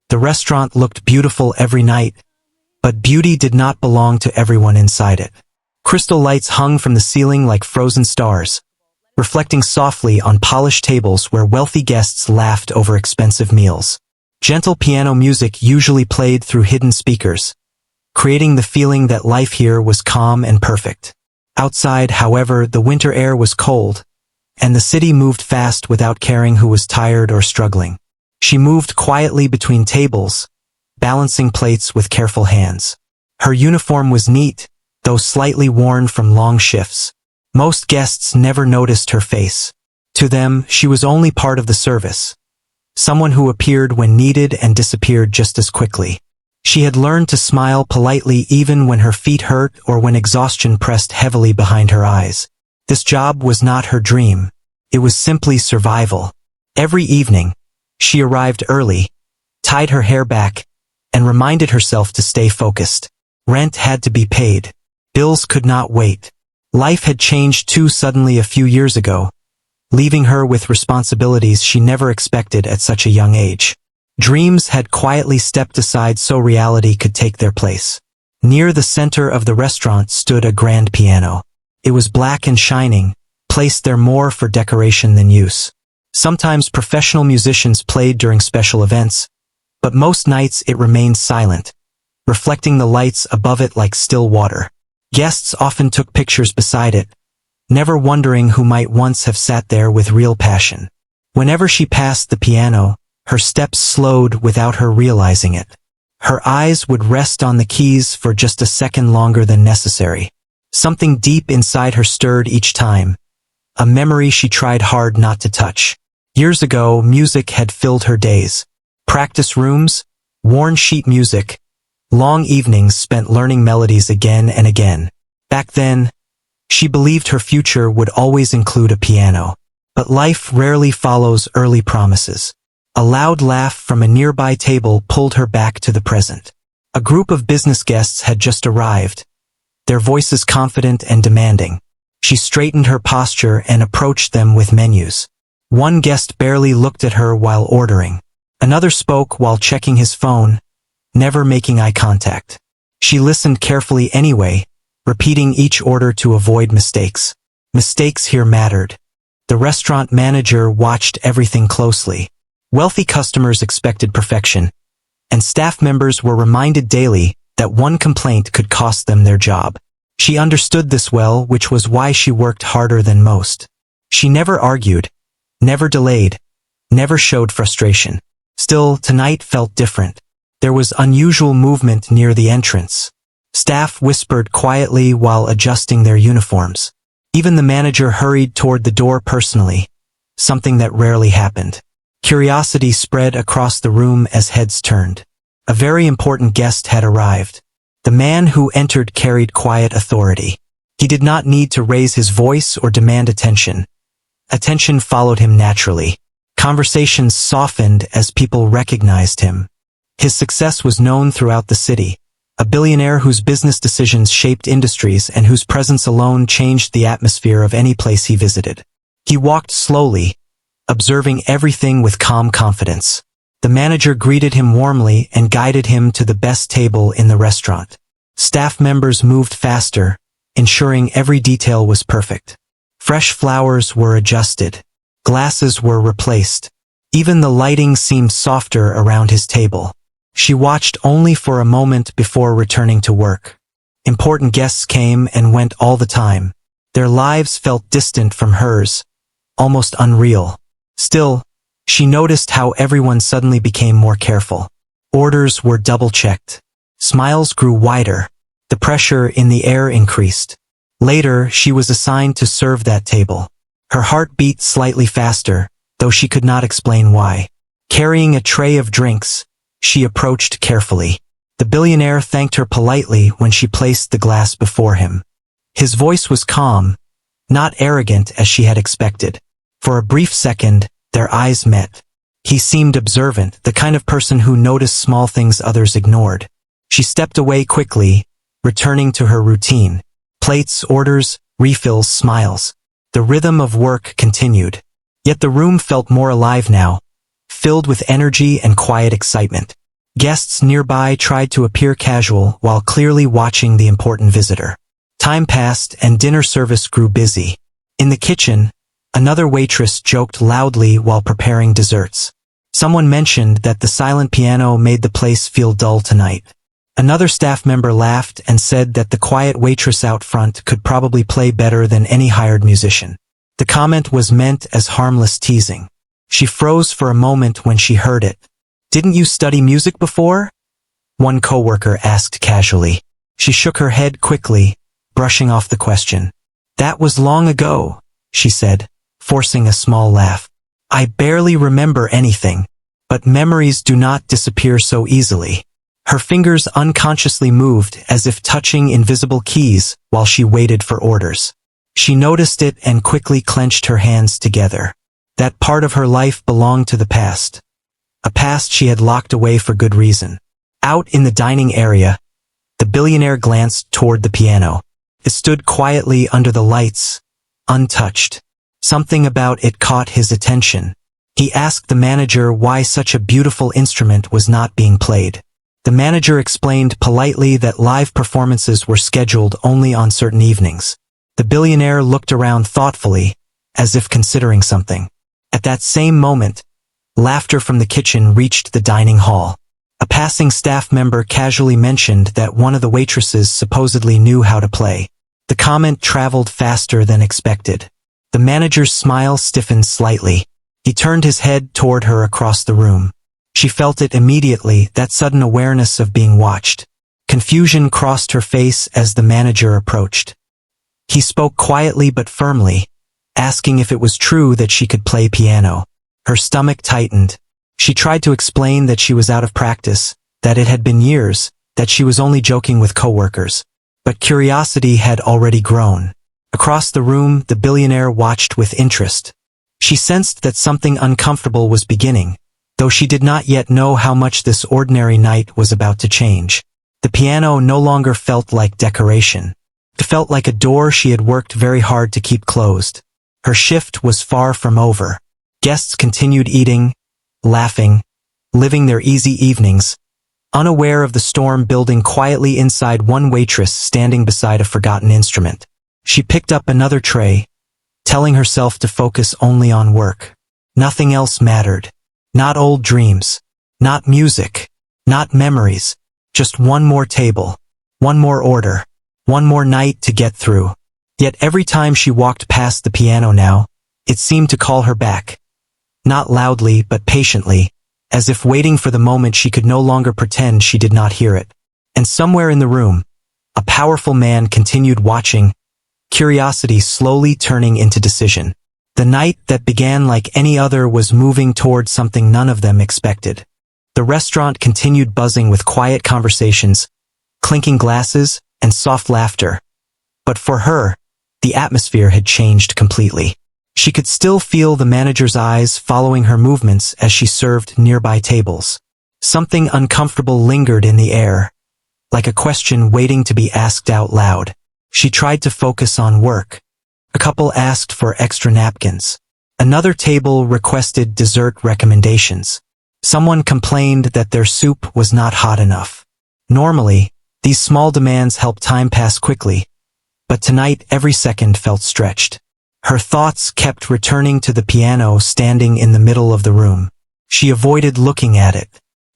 The restaurant looked beautiful every night, but beauty did not belong to everyone inside it. Crystal lights hung from the ceiling like frozen stars, reflecting softly on polished tables where wealthy guests laughed over expensive meals. Gentle piano music usually played through hidden speakers, creating the feeling that life here was calm and perfect. Outside, however, the winter air was cold, and the city moved fast without caring who was tired or struggling. She moved quietly between tables, balancing plates with careful hands. Her uniform was neat, though slightly worn from long shifts. Most guests never noticed her face. To them, she was only part of the service, someone who appeared when needed and disappeared just as quickly. She had learned to smile politely even when her feet hurt or when exhaustion pressed heavily behind her eyes. This job was not her dream. It was simply survival. Every evening, she arrived early, tied her hair back, and reminded herself to stay focused. Rent had to be paid. Bills could not wait. Life had changed too suddenly a few years ago, leaving her with responsibilities she never expected at such a young age. Dreams had quietly stepped aside so reality could take their place. Near the center of the restaurant stood a grand piano. It was black and shining, placed there more for decoration than use. Sometimes professional musicians played during special events, but most nights it remained silent, reflecting the lights above it like still water. Guests often took pictures beside it, never wondering who might once have sat there with real passion. Whenever she passed the piano, her steps slowed without her realizing it. Her eyes would rest on the keys for just a second longer than necessary. Something deep inside her stirred each time, a memory she tried hard not to touch. Years ago, music had filled her days. Practice rooms, worn sheet music, long evenings spent learning melodies again and again. Back then, she believed her future would always include a piano. But life rarely follows early promises. A loud laugh from a nearby table pulled her back to the present. A group of business guests had just arrived, their voices confident and demanding. She straightened her posture and approached them with menus. One guest barely looked at her while ordering. Another spoke while checking his phone, never making eye contact. She listened carefully anyway, repeating each order to avoid mistakes. Mistakes here mattered. The restaurant manager watched everything closely. Wealthy customers expected perfection, and staff members were reminded daily that one complaint could cost them their job. She understood this well, which was why she worked harder than most. She never argued, never delayed, never showed frustration. Still, tonight felt different. There was unusual movement near the entrance. Staff whispered quietly while adjusting their uniforms. Even the manager hurried toward the door personally, something that rarely happened. Curiosity spread across the room as heads turned. A very important guest had arrived. The man who entered carried quiet authority. He did not need to raise his voice or demand attention. Attention followed him naturally. Conversations softened as people recognized him. His success was known throughout the city. A billionaire whose business decisions shaped industries and whose presence alone changed the atmosphere of any place he visited. He walked slowly, observing everything with calm confidence. The manager greeted him warmly and guided him to the best table in the restaurant. Staff members moved faster, ensuring every detail was perfect. Fresh flowers were adjusted. Glasses were replaced. Even the lighting seemed softer around his table. She watched only for a moment before returning to work. Important guests came and went all the time. Their lives felt distant from hers, almost unreal. Still, she noticed how everyone suddenly became more careful. Orders were double-checked. Smiles grew wider. The pressure in the air increased. Later, she was assigned to serve that table. Her heart beat slightly faster, though she could not explain why. Carrying a tray of drinks, she approached carefully. The billionaire thanked her politely when she placed the glass before him. His voice was calm, not arrogant as she had expected. For a brief second, their eyes met. He seemed observant, the kind of person who noticed small things others ignored. She stepped away quickly, returning to her routine. Plates, orders, refills, smiles. The rhythm of work continued. Yet the room felt more alive now, filled with energy and quiet excitement. Guests nearby tried to appear casual while clearly watching the important visitor. Time passed and dinner service grew busy. In the kitchen, another waitress joked loudly while preparing desserts. Someone mentioned that the silent piano made the place feel dull tonight. Another staff member laughed and said that the quiet waitress out front could probably play better than any hired musician. The comment was meant as harmless teasing. She froze for a moment when she heard it. "Didn't you study music before?" one coworker asked casually. She shook her head quickly, brushing off the question. "That was long ago," she said, forcing a small laugh. "I barely remember anything, but memories do not disappear so easily." Her fingers unconsciously moved as if touching invisible keys while she waited for orders. She noticed it and quickly clenched her hands together. That part of her life belonged to the past. A past she had locked away for good reason. Out in the dining area, the billionaire glanced toward the piano. It stood quietly under the lights, untouched. Something about it caught his attention. He asked the manager why such a beautiful instrument was not being played. The manager explained politely that live performances were scheduled only on certain evenings. The billionaire looked around thoughtfully, as if considering something. At that same moment, laughter from the kitchen reached the dining hall. A passing staff member casually mentioned that one of the waitresses supposedly knew how to play. The comment traveled faster than expected. The manager's smile stiffened slightly. He turned his head toward her across the room. She felt it immediately, that sudden awareness of being watched. Confusion crossed her face as the manager approached. He spoke quietly but firmly, asking if it was true that she could play piano. Her stomach tightened. She tried to explain that she was out of practice, that it had been years, that she was only joking with coworkers. But curiosity had already grown. Across the room, the billionaire watched with interest. She sensed that something uncomfortable was beginning, though she did not yet know how much this ordinary night was about to change. The piano no longer felt like decoration. It felt like a door she had worked very hard to keep closed. Her shift was far from over. Guests continued eating, laughing, living their easy evenings, unaware of the storm building quietly inside one waitress standing beside a forgotten instrument. She picked up another tray, telling herself to focus only on work. Nothing else mattered. Not old dreams, not music, not memories, just one more table, one more order, one more night to get through. Yet every time she walked past the piano now, it seemed to call her back. Not loudly but patiently, as if waiting for the moment she could no longer pretend she did not hear it. And somewhere in the room, a powerful man continued watching, curiosity slowly turning into decision. The night that began like any other was moving toward something none of them expected. The restaurant continued buzzing with quiet conversations, clinking glasses, and soft laughter. But for her, the atmosphere had changed completely. She could still feel the manager's eyes following her movements as she served nearby tables. Something uncomfortable lingered in the air, like a question waiting to be asked out loud. She tried to focus on work. A couple asked for extra napkins. Another table requested dessert recommendations. Someone complained that their soup was not hot enough. Normally, these small demands help time pass quickly, but tonight every second felt stretched. Her thoughts kept returning to the piano standing in the middle of the room. She avoided looking at it.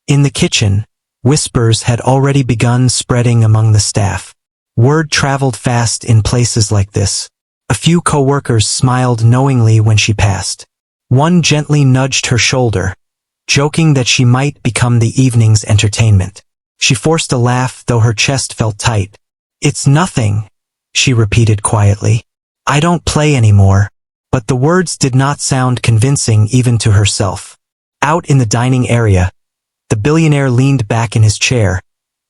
In the kitchen, whispers had already begun spreading among the staff. Word traveled fast in places like this. A few coworkers smiled knowingly when she passed. One gently nudged her shoulder, joking that she might become the evening's entertainment. She forced a laugh, though her chest felt tight. "It's nothing," she repeated quietly. "I don't play anymore." But the words did not sound convincing even to herself. Out in the dining area, the billionaire leaned back in his chair,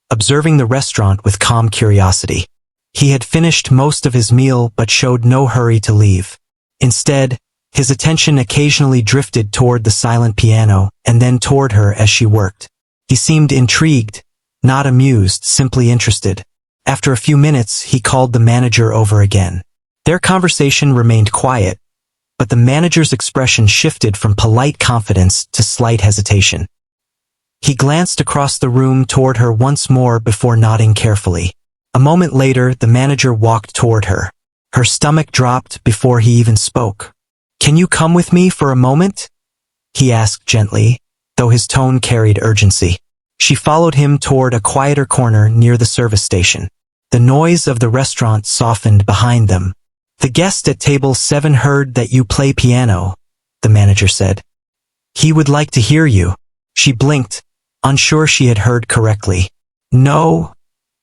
observing the restaurant with calm curiosity. He had finished most of his meal but showed no hurry to leave. Instead, his attention occasionally drifted toward the silent piano and then toward her as she worked. He seemed intrigued, not amused, simply interested. After a few minutes, he called the manager over again. Their conversation remained quiet, but the manager's expression shifted from polite confidence to slight hesitation. He glanced across the room toward her once more before nodding carefully. A moment later, the manager walked toward her. Her stomach dropped before he even spoke. "Can you come with me for a moment?" he asked gently, though his tone carried urgency. She followed him toward a quieter corner near the service station. The noise of the restaurant softened behind them. "The guest at table 7 heard that you play piano," the manager said. "He would like to hear you." She blinked, unsure she had heard correctly. "No,"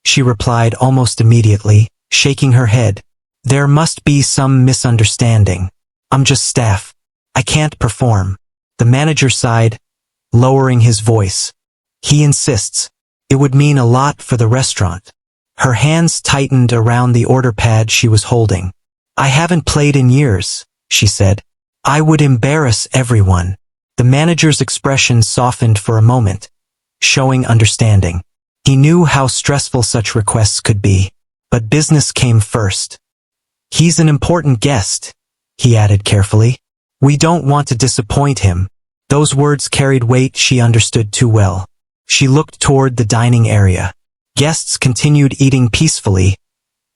she replied almost immediately, shaking her head. "There must be some misunderstanding. I'm just staff. I can't perform." The manager sighed, lowering his voice. "He insists. It would mean a lot for the restaurant." Her hands tightened around the order pad she was holding. "I haven't played in years," she said. "I would embarrass everyone." The manager's expression softened for a moment, showing understanding. He knew how stressful such requests could be, but business came first. "He's an important guest," he added carefully. "We don't want to disappoint him." Those words carried weight she understood too well. She looked toward the dining area. Guests continued eating peacefully,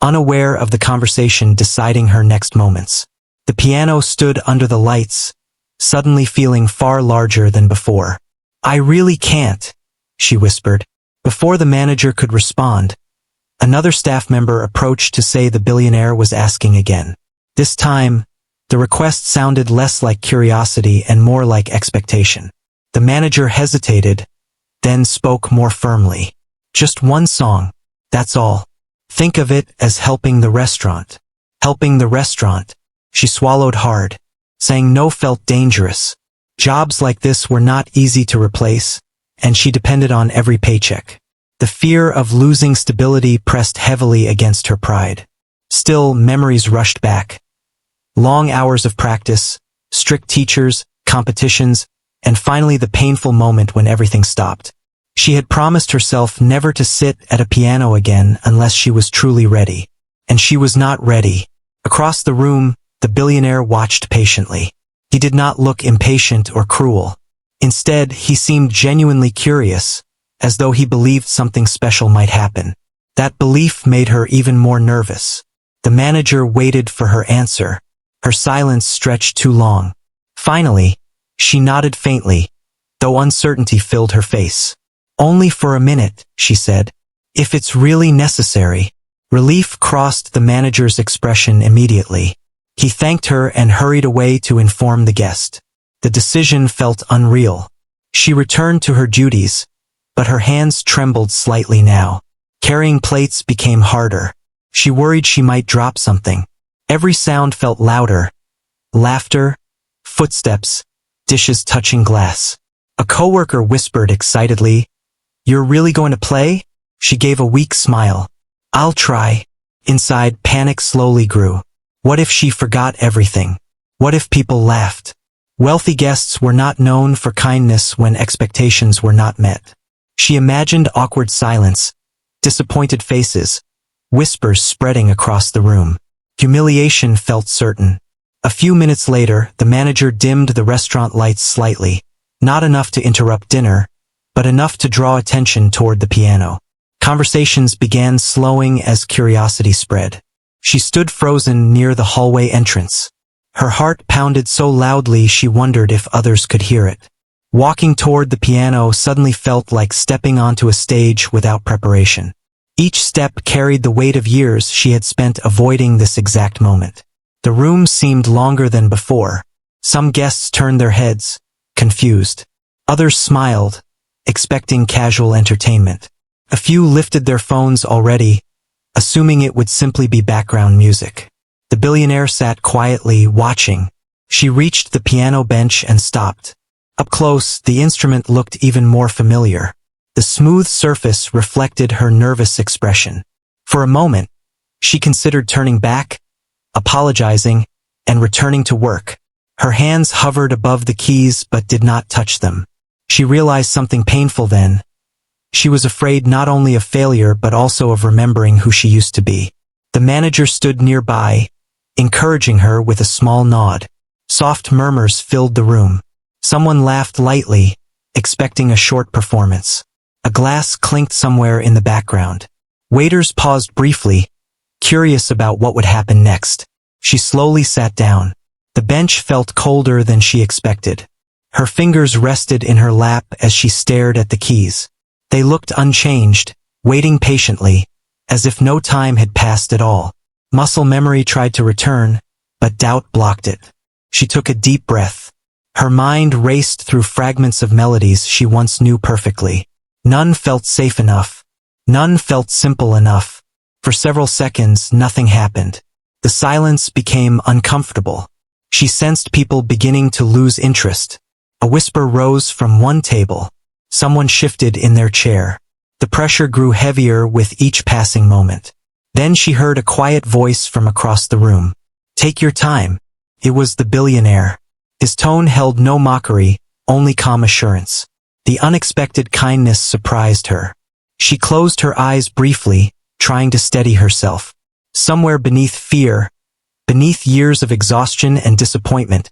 unaware of the conversation deciding her next moments. The piano stood under the lights, suddenly feeling far larger than before. "I really can't," she whispered. Before the manager could respond, another staff member approached to say the billionaire was asking again. This time, the request sounded less like curiosity and more like expectation. The manager hesitated, then spoke more firmly. "Just one song, that's all. Think of it as helping the restaurant." Helping the restaurant. She swallowed hard. Saying no felt dangerous. Jobs like this were not easy to replace, and she depended on every paycheck. The fear of losing stability pressed heavily against her pride. Still, memories rushed back. Long hours of practice, strict teachers, competitions, and finally the painful moment when everything stopped. She had promised herself never to sit at a piano again unless she was truly ready. And she was not ready. Across the room, the billionaire watched patiently. He did not look impatient or cruel. Instead, he seemed genuinely curious, as though he believed something special might happen. That belief made her even more nervous. The manager waited for her answer. Her silence stretched too long. Finally, she nodded faintly, though uncertainty filled her face. "Only for a minute," she said. "If it's really necessary." Relief crossed the manager's expression immediately. He thanked her and hurried away to inform the guest. The decision felt unreal. She returned to her duties, but her hands trembled slightly now. Carrying plates became harder. She worried she might drop something. Every sound felt louder. Laughter, footsteps, dishes touching glass. A coworker whispered excitedly, "You're really going to play?" She gave a weak smile. "I'll try." Inside, panic slowly grew. What if she forgot everything? What if people laughed? Wealthy guests were not known for kindness when expectations were not met. She imagined awkward silence, disappointed faces, whispers spreading across the room. Humiliation felt certain. A few minutes later, the manager dimmed the restaurant lights slightly, not enough to interrupt dinner, but enough to draw attention toward the piano. Conversations began slowing as curiosity spread. She stood frozen near the hallway entrance. Her heart pounded so loudly she wondered if others could hear it. Walking toward the piano suddenly felt like stepping onto a stage without preparation. Each step carried the weight of years she had spent avoiding this exact moment. The room seemed longer than before. Some guests turned their heads, confused. Others smiled, expecting casual entertainment. A few lifted their phones already, assuming it would simply be background music. The billionaire sat quietly, watching. She reached the piano bench and stopped. Up close, the instrument looked even more familiar. The smooth surface reflected her nervous expression. For a moment, she considered turning back, apologizing, and returning to work. Her hands hovered above the keys but did not touch them. She realized something painful then. She was afraid not only of failure but also of remembering who she used to be. The manager stood nearby, encouraging her with a small nod. Soft murmurs filled the room. Someone laughed lightly, expecting a short performance. A glass clinked somewhere in the background. Waiters paused briefly, curious about what would happen next. She slowly sat down. The bench felt colder than she expected. Her fingers rested in her lap as she stared at the keys. They looked unchanged, waiting patiently, as if no time had passed at all. Muscle memory tried to return, but doubt blocked it. She took a deep breath. Her mind raced through fragments of melodies she once knew perfectly. None felt safe enough. None felt simple enough. For several seconds, nothing happened. The silence became uncomfortable. She sensed people beginning to lose interest. A whisper rose from one table. Someone shifted in their chair. The pressure grew heavier with each passing moment. Then she heard a quiet voice from across the room. "Take your time." It was the billionaire. His tone held no mockery, only calm assurance. The unexpected kindness surprised her. She closed her eyes briefly, trying to steady herself. Somewhere beneath fear, beneath years of exhaustion and disappointment,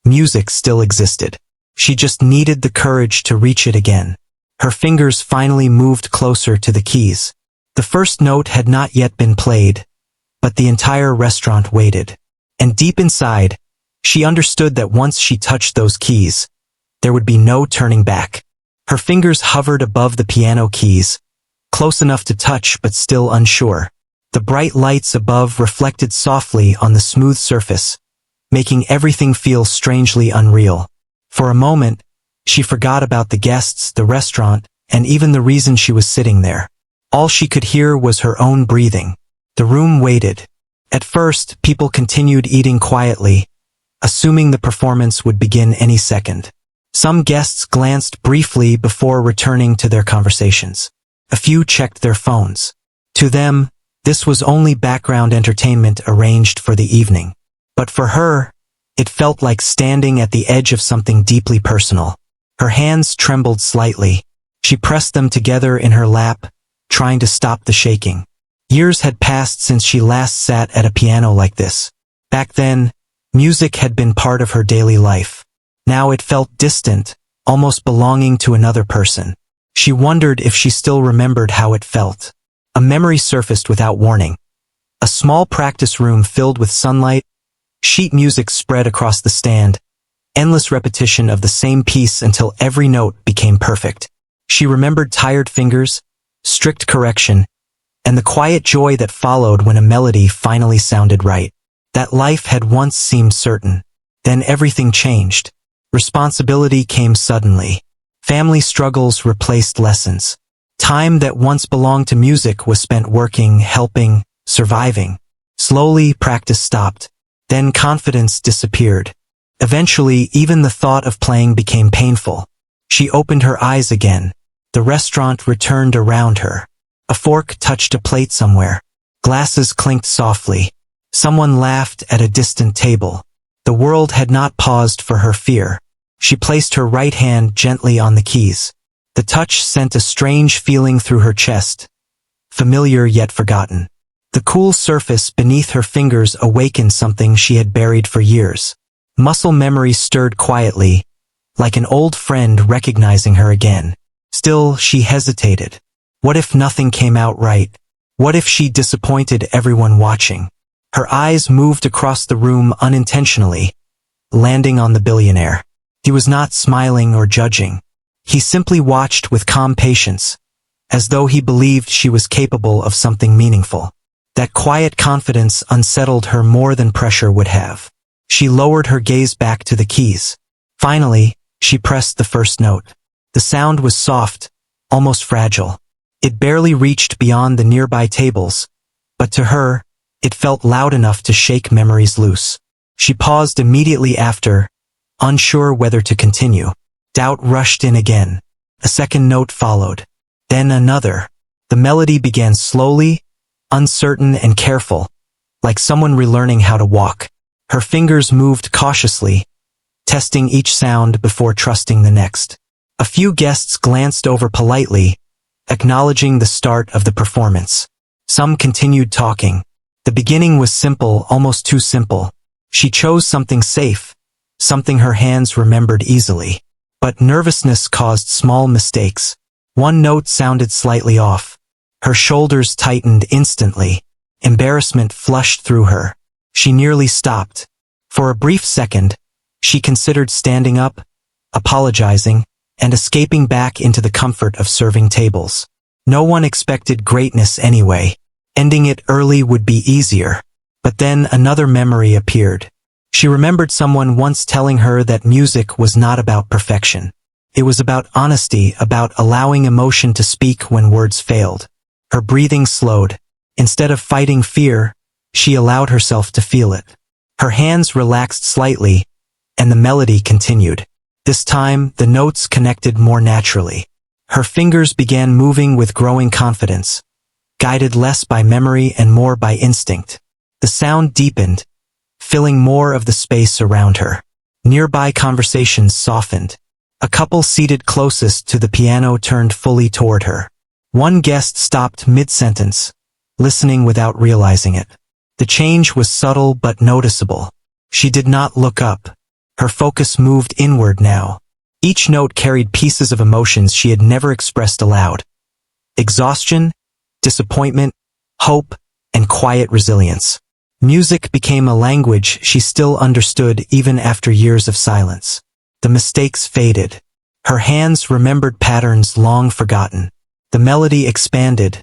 music still existed. She just needed the courage to reach it again. Her fingers finally moved closer to the keys. The first note had not yet been played, but the entire restaurant waited. And deep inside, she understood that once she touched those keys, there would be no turning back. Her fingers hovered above the piano keys, close enough to touch but still unsure. The bright lights above reflected softly on the smooth surface, making everything feel strangely unreal. For a moment, she forgot about the guests, the restaurant, and even the reason she was sitting there. All she could hear was her own breathing. The room waited. At first, people continued eating quietly, assuming the performance would begin any second. Some guests glanced briefly before returning to their conversations. A few checked their phones. To them, this was only background entertainment arranged for the evening. But for her, it felt like standing at the edge of something deeply personal. Her hands trembled slightly. She pressed them together in her lap, trying to stop the shaking. Years had passed since she last sat at a piano like this. Back then, music had been part of her daily life. Now it felt distant, almost belonging to another person. She wondered if she still remembered how it felt. A memory surfaced without warning. A small practice room filled with sunlight, sheet music spread across the stand, endless repetition of the same piece until every note became perfect. She remembered tired fingers, strict correction, and the quiet joy that followed when a melody finally sounded right. That life had once seemed certain. Then everything changed. Responsibility came suddenly. Family struggles replaced lessons. Time that once belonged to music was spent working, helping, surviving. Slowly, practice stopped. Then confidence disappeared. Eventually, even the thought of playing became painful. She opened her eyes again. The restaurant returned around her. A fork touched a plate somewhere. Glasses clinked softly. Someone laughed at a distant table. The world had not paused for her fear. She placed her right hand gently on the keys. The touch sent a strange feeling through her chest, familiar yet forgotten. The cool surface beneath her fingers awakened something she had buried for years. Muscle memory stirred quietly, like an old friend recognizing her again. Still, she hesitated. What if nothing came out right? What if she disappointed everyone watching? Her eyes moved across the room unintentionally, landing on the billionaire. He was not smiling or judging. He simply watched with calm patience, as though he believed she was capable of something meaningful. That quiet confidence unsettled her more than pressure would have. She lowered her gaze back to the keys. Finally, she pressed the first note. The sound was soft, almost fragile. It barely reached beyond the nearby tables, but to her, it felt loud enough to shake memories loose. She paused immediately after, unsure whether to continue. Doubt rushed in again. A second note followed. Then another. The melody began slowly, uncertain and careful, like someone relearning how to walk. Her fingers moved cautiously, testing each sound before trusting the next. A few guests glanced over politely, acknowledging the start of the performance. Some continued talking. The beginning was simple, almost too simple. She chose something safe, something her hands remembered easily. But nervousness caused small mistakes. One note sounded slightly off. Her shoulders tightened instantly. Embarrassment flushed through her. She nearly stopped. For a brief second, she considered standing up, apologizing, and escaping back into the comfort of serving tables. No one expected greatness anyway. Ending it early would be easier. But then another memory appeared. She remembered someone once telling her that music was not about perfection. It was about honesty, about allowing emotion to speak when words failed. Her breathing slowed. Instead of fighting fear, she allowed herself to feel it. Her hands relaxed slightly, and the melody continued. This time, the notes connected more naturally. Her fingers began moving with growing confidence, guided less by memory and more by instinct. The sound deepened, filling more of the space around her. Nearby conversations softened. A couple seated closest to the piano turned fully toward her. One guest stopped mid-sentence, listening without realizing it. The change was subtle but noticeable. She did not look up. Her focus moved inward now. Each note carried pieces of emotions she had never expressed aloud. Exhaustion, disappointment, hope, and quiet resilience. Music became a language she still understood even after years of silence. The mistakes faded. Her hands remembered patterns long forgotten. The melody expanded,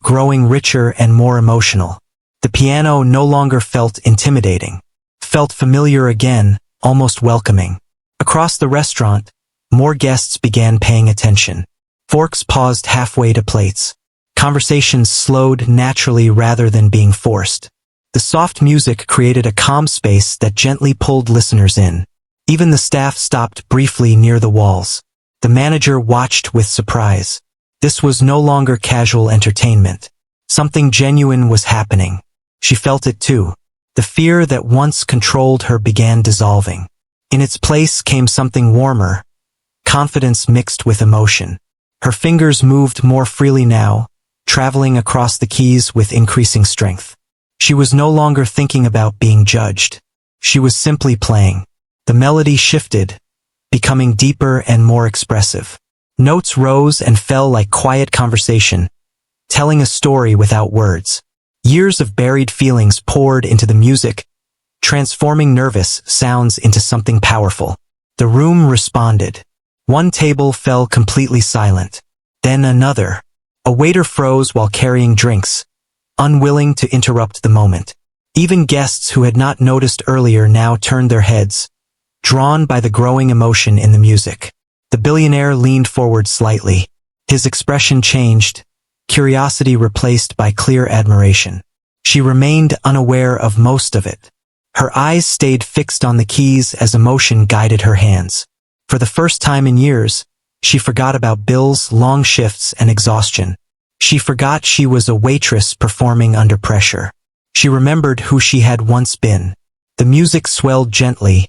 growing richer and more emotional. The piano no longer felt intimidating. Felt familiar again, almost welcoming. Across the restaurant, more guests began paying attention. Forks paused halfway to plates. Conversations slowed naturally rather than being forced. The soft music created a calm space that gently pulled listeners in. Even the staff stopped briefly near the walls. The manager watched with surprise. This was no longer casual entertainment. Something genuine was happening. She felt it too. The fear that once controlled her began dissolving. In its place came something warmer, confidence mixed with emotion. Her fingers moved more freely now, traveling across the keys with increasing strength. She was no longer thinking about being judged. She was simply playing. The melody shifted, becoming deeper and more expressive. Notes rose and fell like quiet conversation, telling a story without words. Years of buried feelings poured into the music, transforming nervous sounds into something powerful. The room responded. One table fell completely silent. Then another. A waiter froze while carrying drinks, unwilling to interrupt the moment. Even guests who had not noticed earlier now turned their heads, drawn by the growing emotion in the music. The billionaire leaned forward slightly. His expression changed, curiosity replaced by clear admiration. She remained unaware of most of it. Her eyes stayed fixed on the keys as emotion guided her hands. For the first time in years, she forgot about bills, long shifts, and exhaustion. She forgot she was a waitress performing under pressure. She remembered who she had once been. The music swelled gently,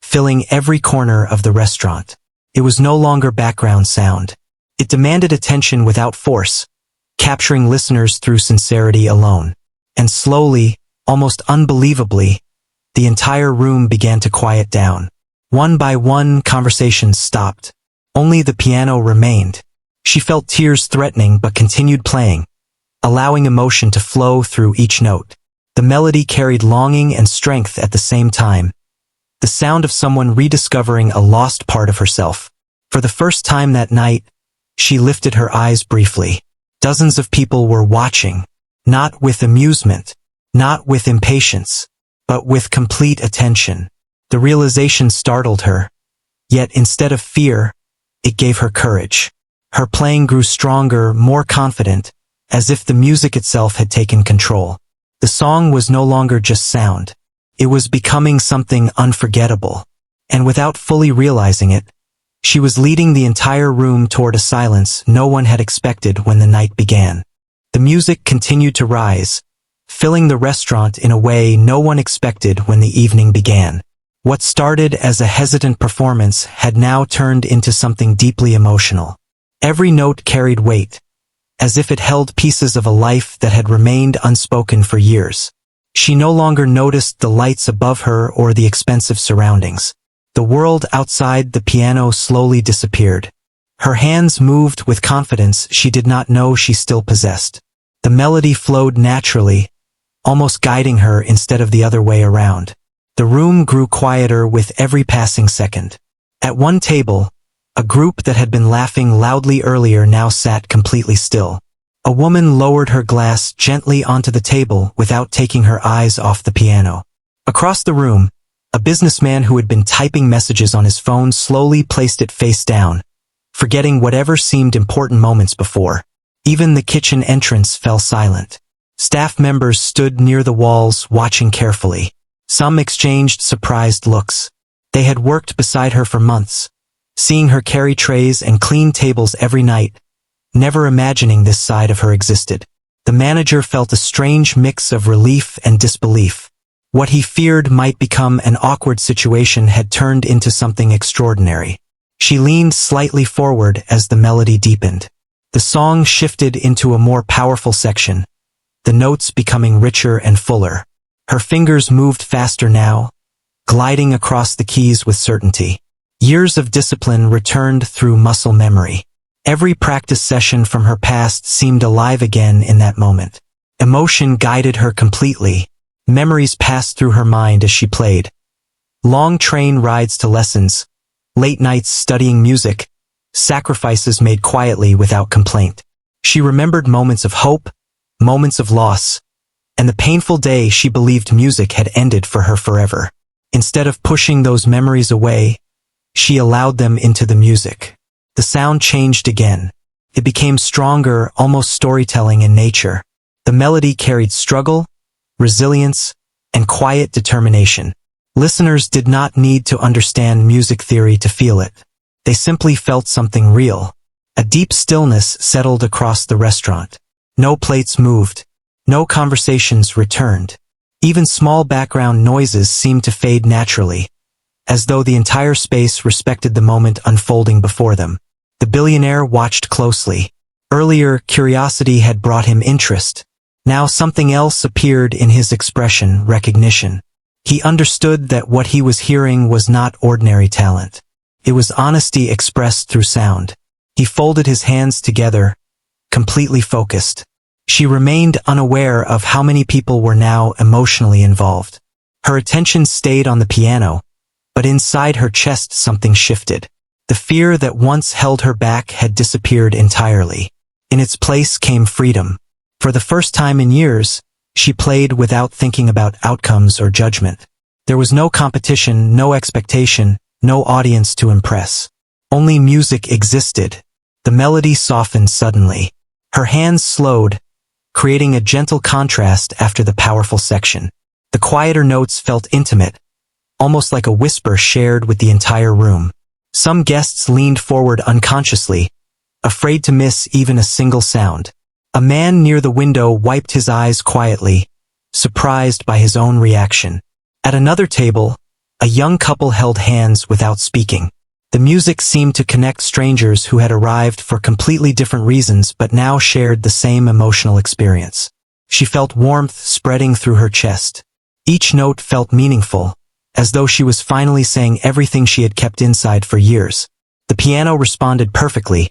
filling every corner of the restaurant. It was no longer background sound. It demanded attention without force, capturing listeners through sincerity alone. And slowly, almost unbelievably, the entire room began to quiet down. One by one, conversations stopped. Only the piano remained. She felt tears threatening but continued playing, allowing emotion to flow through each note. The melody carried longing and strength at the same time. The sound of someone rediscovering a lost part of herself. For the first time that night, she lifted her eyes briefly. Dozens of people were watching, not with amusement, not with impatience, but with complete attention. The realization startled her, yet instead of fear, it gave her courage. Her playing grew stronger, more confident, as if the music itself had taken control. The song was no longer just sound. It was becoming something unforgettable. And without fully realizing it, she was leading the entire room toward a silence no one had expected when the night began. The music continued to rise, filling the restaurant in a way no one expected when the evening began. What started as a hesitant performance had now turned into something deeply emotional. Every note carried weight, as if it held pieces of a life that had remained unspoken for years. She no longer noticed the lights above her or the expensive surroundings. The world outside the piano slowly disappeared. Her hands moved with confidence she did not know she still possessed. The melody flowed naturally, almost guiding her instead of the other way around. The room grew quieter with every passing second. At one table, a group that had been laughing loudly earlier now sat completely still. A woman lowered her glass gently onto the table without taking her eyes off the piano. Across the room, a businessman who had been typing messages on his phone slowly placed it face down, forgetting whatever seemed important moments before. Even the kitchen entrance fell silent. Staff members stood near the walls watching carefully. Some exchanged surprised looks. They had worked beside her for months, seeing her carry trays and clean tables every night, never imagining this side of her existed. The manager felt a strange mix of relief and disbelief. What he feared might become an awkward situation had turned into something extraordinary. She leaned slightly forward as the melody deepened. The song shifted into a more powerful section, the notes becoming richer and fuller. Her fingers moved faster now, gliding across the keys with certainty. Years of discipline returned through muscle memory. Every practice session from her past seemed alive again in that moment. Emotion guided her completely. Memories passed through her mind as she played. Long train rides to lessons, late nights studying music, sacrifices made quietly without complaint. She remembered moments of hope, moments of loss, and the painful day she believed music had ended for her forever. Instead of pushing those memories away, she allowed them into the music. The sound changed again. It became stronger, almost storytelling in nature. The melody carried struggle, resilience, and quiet determination. Listeners did not need to understand music theory to feel it. They simply felt something real. A deep stillness settled across the restaurant. No plates moved. No conversations returned. Even small background noises seemed to fade naturally, as though the entire space respected the moment unfolding before them. The billionaire watched closely. Earlier, curiosity had brought him interest. Now something else appeared in his expression, recognition. He understood that what he was hearing was not ordinary talent. It was honesty expressed through sound. He folded his hands together, completely focused. She remained unaware of how many people were now emotionally involved. Her attention stayed on the piano, but inside her chest something shifted. The fear that once held her back had disappeared entirely. In its place came freedom. For the first time in years, she played without thinking about outcomes or judgment. There was no competition, no expectation, no audience to impress. Only music existed. The melody softened suddenly. Her hands slowed, creating a gentle contrast after the powerful section. The quieter notes felt intimate, almost like a whisper shared with the entire room. Some guests leaned forward unconsciously, afraid to miss even a single sound. A man near the window wiped his eyes quietly, surprised by his own reaction. At another table, a young couple held hands without speaking. The music seemed to connect strangers who had arrived for completely different reasons but now shared the same emotional experience. She felt warmth spreading through her chest. Each note felt meaningful, as though she was finally saying everything she had kept inside for years. The piano responded perfectly,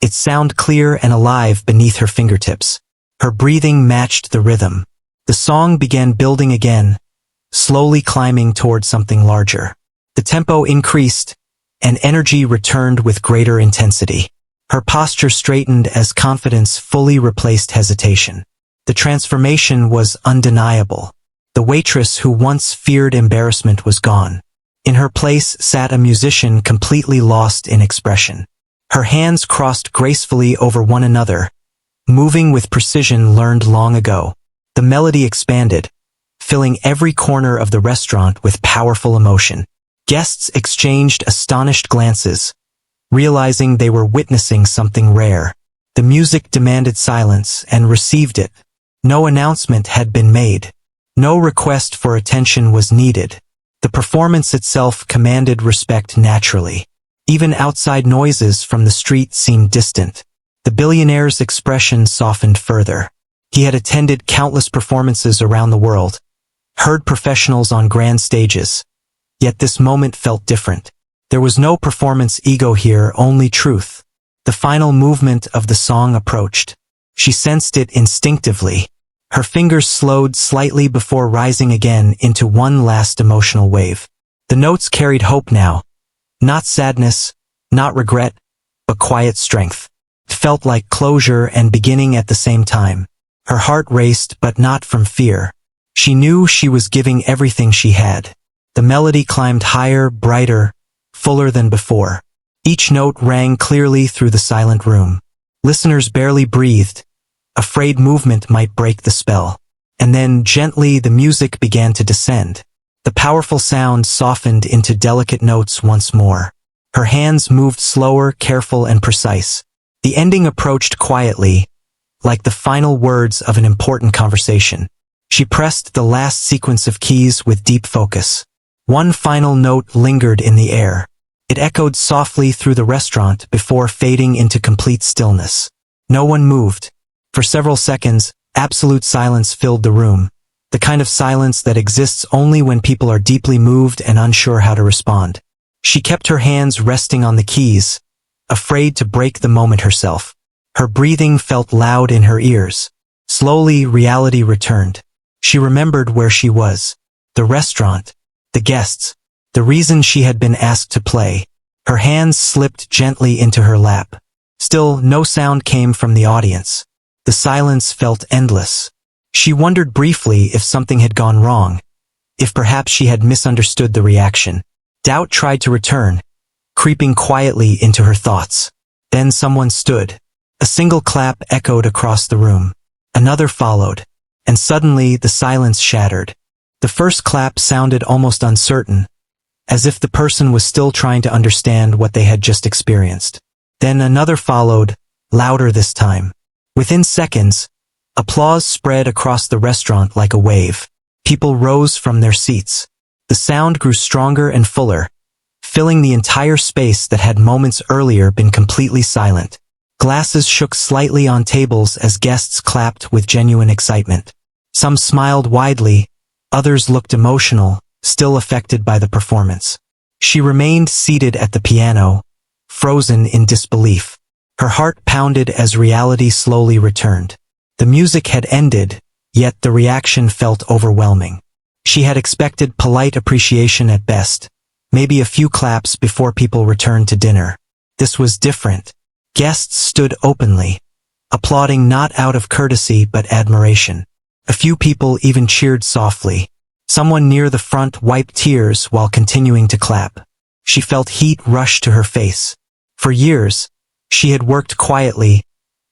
its sound clear and alive beneath her fingertips. Her breathing matched the rhythm. The song began building again, slowly climbing toward something larger. The tempo increased, and energy returned with greater intensity. Her posture straightened as confidence fully replaced hesitation. The transformation was undeniable. The waitress who once feared embarrassment was gone. In her place sat a musician completely lost in expression. Her hands crossed gracefully over one another, moving with precision learned long ago. The melody expanded, filling every corner of the restaurant with powerful emotion. Guests exchanged astonished glances, realizing they were witnessing something rare. The music demanded silence and received it. No announcement had been made. No request for attention was needed. The performance itself commanded respect naturally. Even outside noises from the street seemed distant. The billionaire's expression softened further. He had attended countless performances around the world, heard professionals on grand stages, Yet this moment felt different. There was no performance ego here, only truth. The final movement of the song approached. She sensed it instinctively. Her fingers slowed slightly before rising again into one last emotional wave. The notes carried hope now. Not sadness, not regret, but quiet strength. It felt like closure and beginning at the same time. Her heart raced, but not from fear. She knew she was giving everything she had. The melody climbed higher, brighter, fuller than before. Each note rang clearly through the silent room. Listeners barely breathed, afraid movement might break the spell. And then, gently, the music began to descend. The powerful sound softened into delicate notes once more. Her hands moved slower, careful, and precise. The ending approached quietly, like the final words of an important conversation. She pressed the last sequence of keys with deep focus. One final note lingered in the air. It echoed softly through the restaurant before fading into complete stillness. No one moved. For several seconds, absolute silence filled the room. The kind of silence that exists only when people are deeply moved and unsure how to respond. She kept her hands resting on the keys, afraid to break the moment herself. Her breathing felt loud in her ears. Slowly, reality returned. She remembered where she was. The restaurant. The guests. The reason she had been asked to play. Her hands slipped gently into her lap. Still, no sound came from the audience. The silence felt endless. She wondered briefly if something had gone wrong, if perhaps she had misunderstood the reaction. Doubt tried to return, creeping quietly into her thoughts. Then someone stood. A single clap echoed across the room. Another followed, and suddenly the silence shattered. The first clap sounded almost uncertain, as if the person was still trying to understand what they had just experienced. Then another followed, louder this time. Within seconds, applause spread across the restaurant like a wave. People rose from their seats. The sound grew stronger and fuller, filling the entire space that had moments earlier been completely silent. Glasses shook slightly on tables as guests clapped with genuine excitement. Some smiled widely, others looked emotional, still affected by the performance. She remained seated at the piano, frozen in disbelief. Her heart pounded as reality slowly returned. The music had ended, yet the reaction felt overwhelming. She had expected polite appreciation at best, maybe a few claps before people returned to dinner. This was different. Guests stood openly, applauding not out of courtesy but admiration. A few people even cheered softly. Someone near the front wiped tears while continuing to clap. She felt heat rush to her face. For years, she had worked quietly,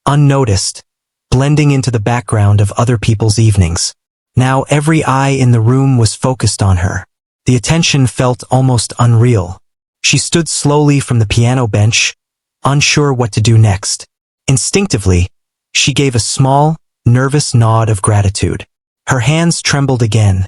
unnoticed, blending into the background of other people's evenings. Now every eye in the room was focused on her. The attention felt almost unreal. She stood slowly from the piano bench, unsure what to do next. Instinctively, she gave a small, nervous nod of gratitude. Her hands trembled again,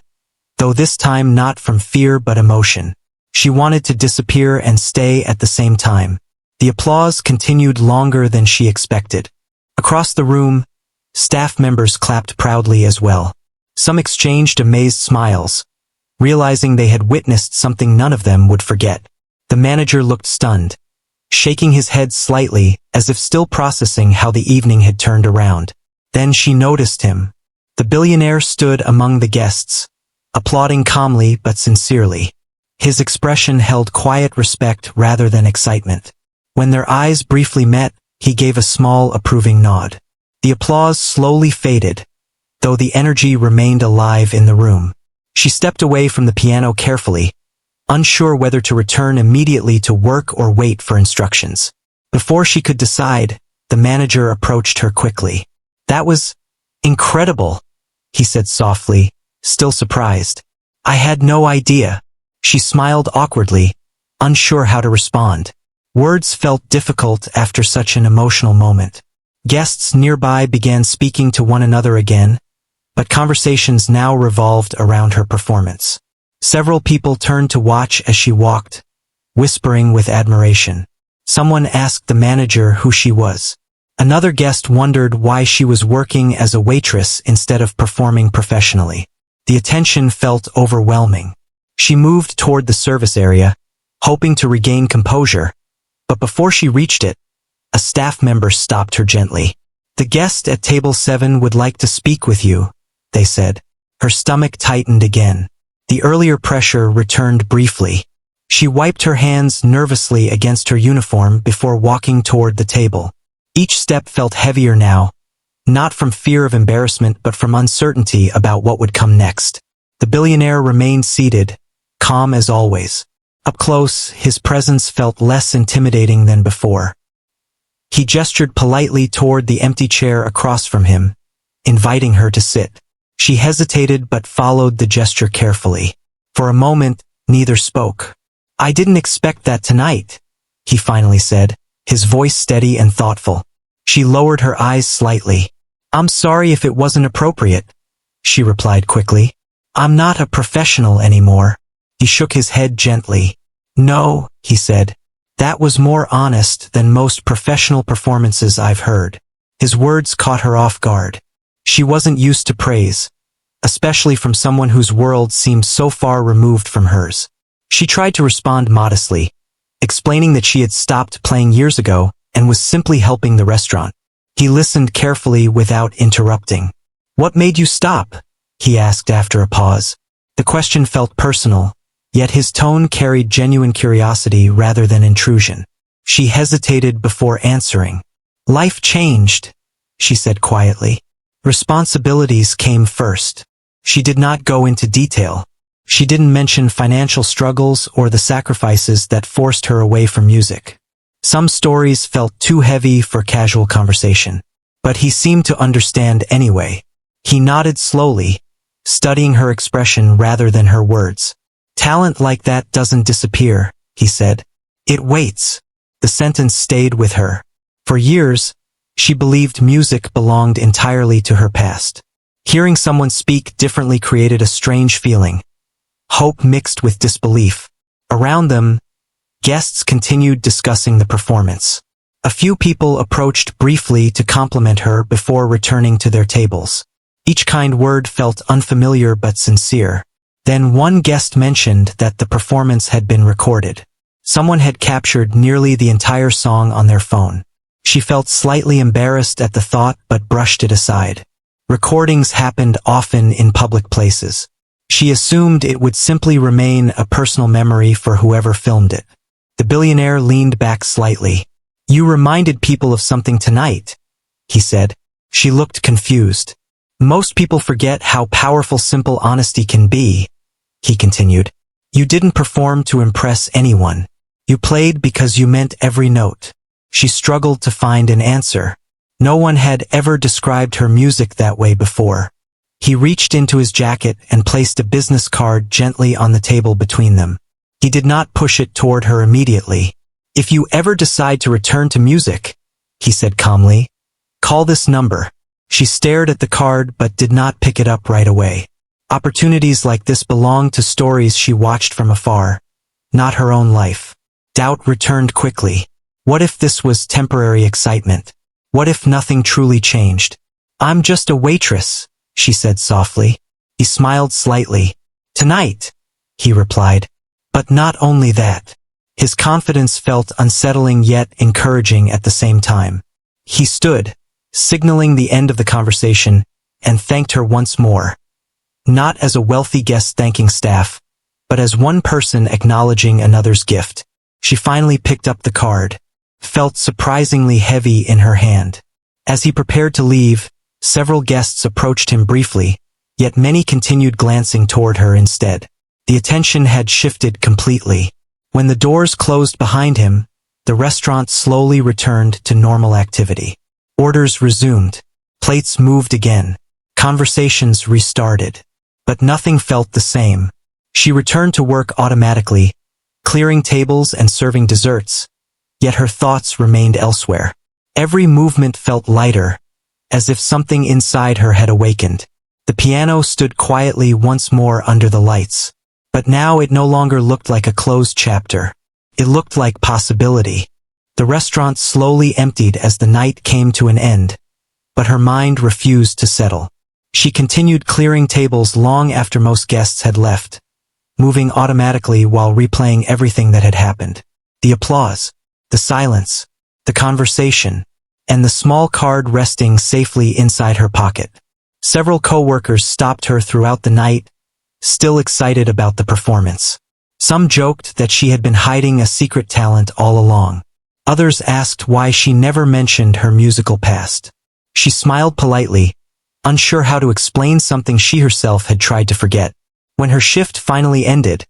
though this time not from fear but emotion. She wanted to disappear and stay at the same time. The applause continued longer than she expected. Across the room, staff members clapped proudly as well. Some exchanged amazed smiles, realizing they had witnessed something none of them would forget. The manager looked stunned, shaking his head slightly as if still processing how the evening had turned around. Then she noticed him. The billionaire stood among the guests, applauding calmly but sincerely. His expression held quiet respect rather than excitement. When their eyes briefly met, he gave a small approving nod. The applause slowly faded, though the energy remained alive in the room. She stepped away from the piano carefully, unsure whether to return immediately to work or wait for instructions. Before she could decide, the manager approached her quickly. "That was incredible," he said softly, still surprised. "I had no idea." She smiled awkwardly, unsure how to respond. Words felt difficult after such an emotional moment. Guests nearby began speaking to one another again, but conversations now revolved around her performance. Several people turned to watch as she walked, whispering with admiration. Someone asked the manager who she was. Another guest wondered why she was working as a waitress instead of performing professionally. The attention felt overwhelming. She moved toward the service area, hoping to regain composure, but before she reached it, a staff member stopped her gently. "The guest at table 7 would like to speak with you," they said. Her stomach tightened again. The earlier pressure returned briefly. She wiped her hands nervously against her uniform before walking toward the table. Each step felt heavier now, not from fear of embarrassment but from uncertainty about what would come next. The billionaire remained seated, calm as always. Up close, his presence felt less intimidating than before. He gestured politely toward the empty chair across from him, inviting her to sit. She hesitated but followed the gesture carefully. For a moment, neither spoke. "I didn't expect that tonight," he finally said, his voice steady and thoughtful. She lowered her eyes slightly. "I'm sorry if it wasn't appropriate," she replied quickly. "I'm not a professional anymore." He shook his head gently. "No," he said. "That was more honest than most professional performances I've heard." His words caught her off guard. She wasn't used to praise, especially from someone whose world seemed so far removed from hers. She tried to respond modestly, explaining that she had stopped playing years ago and was simply helping the restaurant. He listened carefully without interrupting. "What made you stop?" he asked after a pause. The question felt personal, yet his tone carried genuine curiosity rather than intrusion. She hesitated before answering. "Life changed," she said quietly. "Responsibilities came first." She did not go into detail. She didn't mention financial struggles or the sacrifices that forced her away from music. Some stories felt too heavy for casual conversation. But he seemed to understand anyway. He nodded slowly, studying her expression rather than her words. "Talent like that doesn't disappear," he said. "It waits." The sentence stayed with her. For years, she believed music belonged entirely to her past. Hearing someone speak differently created a strange feeling, hope mixed with disbelief. Around them, guests continued discussing the performance. A few people approached briefly to compliment her before returning to their tables. Each kind word felt unfamiliar but sincere. Then one guest mentioned that the performance had been recorded. Someone had captured nearly the entire song on their phone. She felt slightly embarrassed at the thought but brushed it aside. Recordings happened often in public places. She assumed it would simply remain a personal memory for whoever filmed it. The billionaire leaned back slightly. "You reminded people of something tonight," he said. She looked confused. "Most people forget how powerful simple honesty can be," he continued. "You didn't perform to impress anyone. You played because you meant every note." She struggled to find an answer. No one had ever described her music that way before. He reached into his jacket and placed a business card gently on the table between them. He did not push it toward her immediately. "If you ever decide to return to music," he said calmly, "call this number." She stared at the card but did not pick it up right away. Opportunities like this belonged to stories she watched from afar, not her own life. Doubt returned quickly. What if this was temporary excitement? What if nothing truly changed? "I'm just a waitress," she said softly. He smiled slightly. "Tonight," he replied. But not only that. His confidence felt unsettling yet encouraging at the same time. He stood, signaling the end of the conversation, and thanked her once more. Not as a wealthy guest thanking staff, but as one person acknowledging another's gift. She finally picked up the card, felt surprisingly heavy in her hand. As he prepared to leave, several guests approached him briefly, yet many continued glancing toward her instead. The attention had shifted completely. When the doors closed behind him, the restaurant slowly returned to normal activity. Orders resumed. Plates moved again. Conversations restarted. But nothing felt the same. She returned to work automatically, clearing tables and serving desserts, yet her thoughts remained elsewhere. Every movement felt lighter, as if something inside her had awakened. The piano stood quietly once more under the lights. But now it no longer looked like a closed chapter. It looked like possibility. The restaurant slowly emptied as the night came to an end, but her mind refused to settle. She continued clearing tables long after most guests had left, moving automatically while replaying everything that had happened. The applause, the silence, the conversation, and the small card resting safely inside her pocket. Several co-workers stopped her throughout the night, still excited about the performance. Some joked that she had been hiding a secret talent all along. Others asked why she never mentioned her musical past. She smiled politely, unsure how to explain something she herself had tried to forget. When her shift finally ended,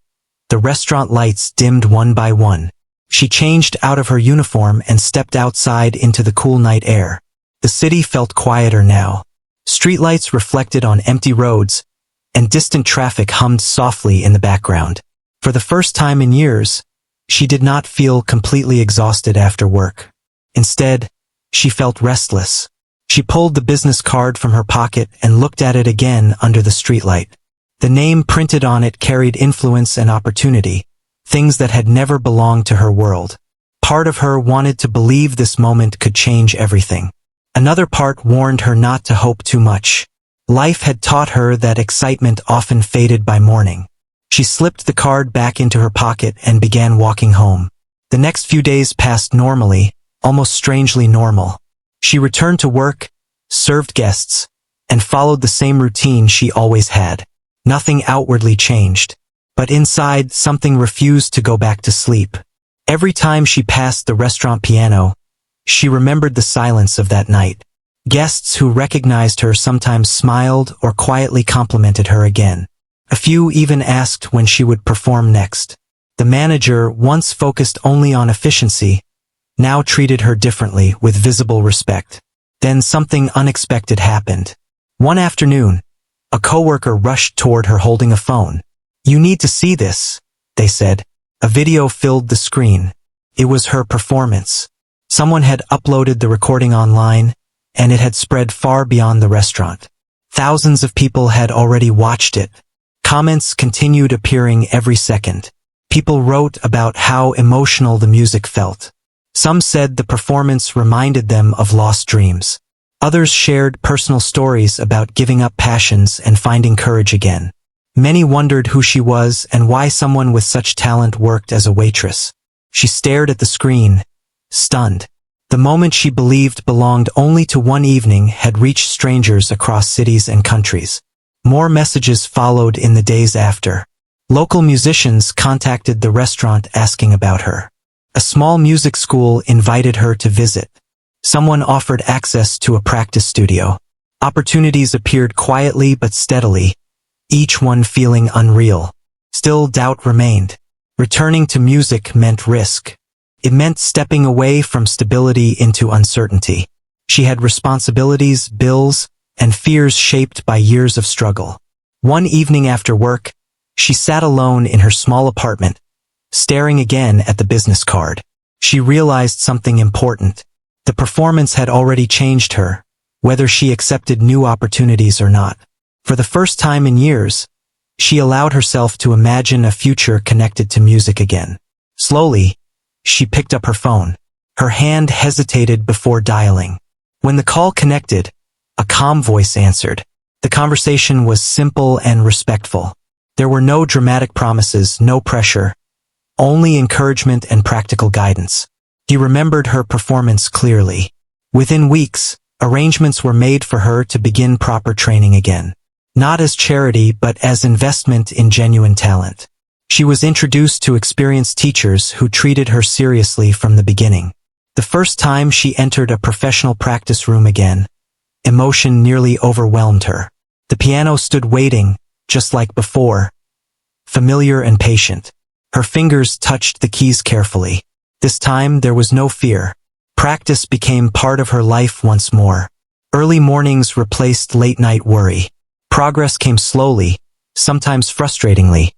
the restaurant lights dimmed one by one. She changed out of her uniform and stepped outside into the cool night air. The city felt quieter now. Streetlights reflected on empty roads, and distant traffic hummed softly in the background. For the first time in years, she did not feel completely exhausted after work. Instead, she felt restless. She pulled the business card from her pocket and looked at it again under the streetlight. The name printed on it carried influence and opportunity, things that had never belonged to her world. Part of her wanted to believe this moment could change everything. Another part warned her not to hope too much. Life had taught her that excitement often faded by morning. She slipped the card back into her pocket and began walking home. The next few days passed normally, almost strangely normal. She returned to work, served guests, and followed the same routine she always had. Nothing outwardly changed. But inside, something refused to go back to sleep. Every time she passed the restaurant piano, she remembered the silence of that night. Guests who recognized her sometimes smiled or quietly complimented her again. A few even asked when she would perform next. The manager, once focused only on efficiency, now treated her differently with visible respect. Then something unexpected happened. One afternoon, a coworker rushed toward her holding a phone. "You need to see this," they said. A video filled the screen. It was her performance. Someone had uploaded the recording online, and it had spread far beyond the restaurant. Thousands of people had already watched it. Comments continued appearing every second. People wrote about how emotional the music felt. Some said the performance reminded them of lost dreams. Others shared personal stories about giving up passions and finding courage again. Many wondered who she was and why someone with such talent worked as a waitress. She stared at the screen, stunned. The moment she believed belonged only to one evening had reached strangers across cities and countries. More messages followed in the days after. Local musicians contacted the restaurant asking about her. A small music school invited her to visit. Someone offered access to a practice studio. Opportunities appeared quietly but steadily, each one feeling unreal. Still, doubt remained. Returning to music meant risk. It meant stepping away from stability into uncertainty. She had responsibilities, bills, and fears shaped by years of struggle. One evening after work, she sat alone in her small apartment, staring again at the business card. She realized something important. The performance had already changed her, whether she accepted new opportunities or not. For the first time in years, she allowed herself to imagine a future connected to music again. Slowly, she picked up her phone. Her hand hesitated before dialing. When the call connected, a calm voice answered. The conversation was simple and respectful. There were no dramatic promises, no pressure, only encouragement and practical guidance. He remembered her performance clearly. Within weeks, arrangements were made for her to begin proper training again. Not as charity but as investment in genuine talent. She was introduced to experienced teachers who treated her seriously from the beginning. The first time she entered a professional practice room again, emotion nearly overwhelmed her. The piano stood waiting, just like before, familiar and patient. Her fingers touched the keys carefully. This time there was no fear. Practice became part of her life once more. Early mornings replaced late-night worry. Progress came slowly, sometimes frustratingly,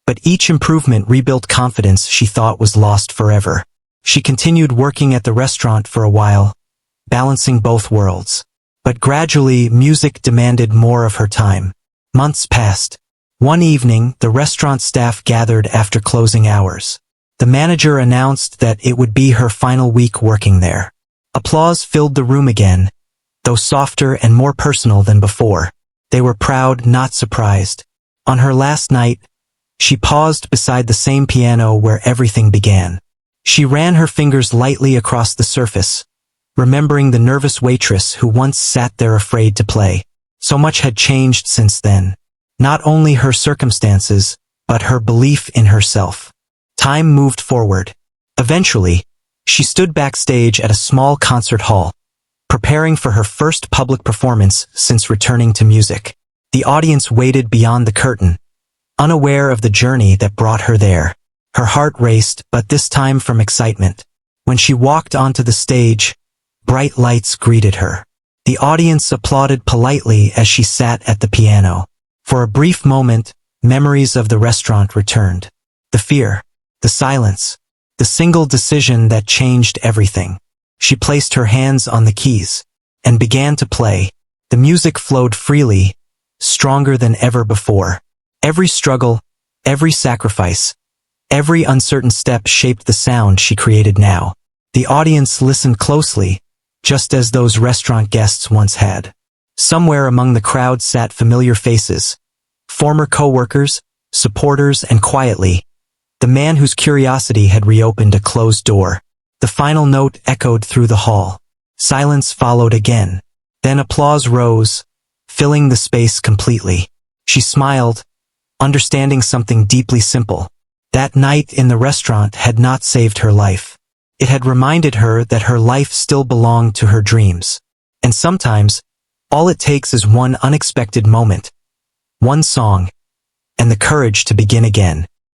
but each improvement rebuilt confidence she thought was lost forever. She continued working at the restaurant for a while, balancing both worlds. But gradually, music demanded more of her time. Months passed. One evening, the restaurant staff gathered after closing hours. The manager announced that it would be her final week working there. Applause filled the room again, though softer and more personal than before. They were proud, not surprised. On her last night, She paused beside the same piano where everything began. She ran her fingers lightly across the surface, remembering the nervous waitress who once sat there afraid to play. So much had changed since then. Not only her circumstances, but her belief in herself. Time moved forward. Eventually, she stood backstage at a small concert hall, preparing for her first public performance since returning to music. The audience waited beyond the curtain, unaware of the journey that brought her there. Her heart raced, but this time from excitement. When she walked onto the stage, bright lights greeted her. The audience applauded politely as she sat at the piano. For a brief moment, memories of the restaurant returned. The fear, the silence, the single decision that changed everything. She placed her hands on the keys and began to play. The music flowed freely, stronger than ever before. Every struggle, every sacrifice, every uncertain step shaped the sound she created now. The audience listened closely, just as those restaurant guests once had. Somewhere among the crowd sat familiar faces, former co-workers, supporters, and quietly, the man whose curiosity had reopened a closed door. The final note echoed through the hall. Silence followed again. Then applause rose, filling the space completely. She smiled, understanding something deeply simple. That night in the restaurant had not saved her life. It had reminded her that her life still belonged to her dreams. And sometimes, all it takes is one unexpected moment, one song, and the courage to begin again.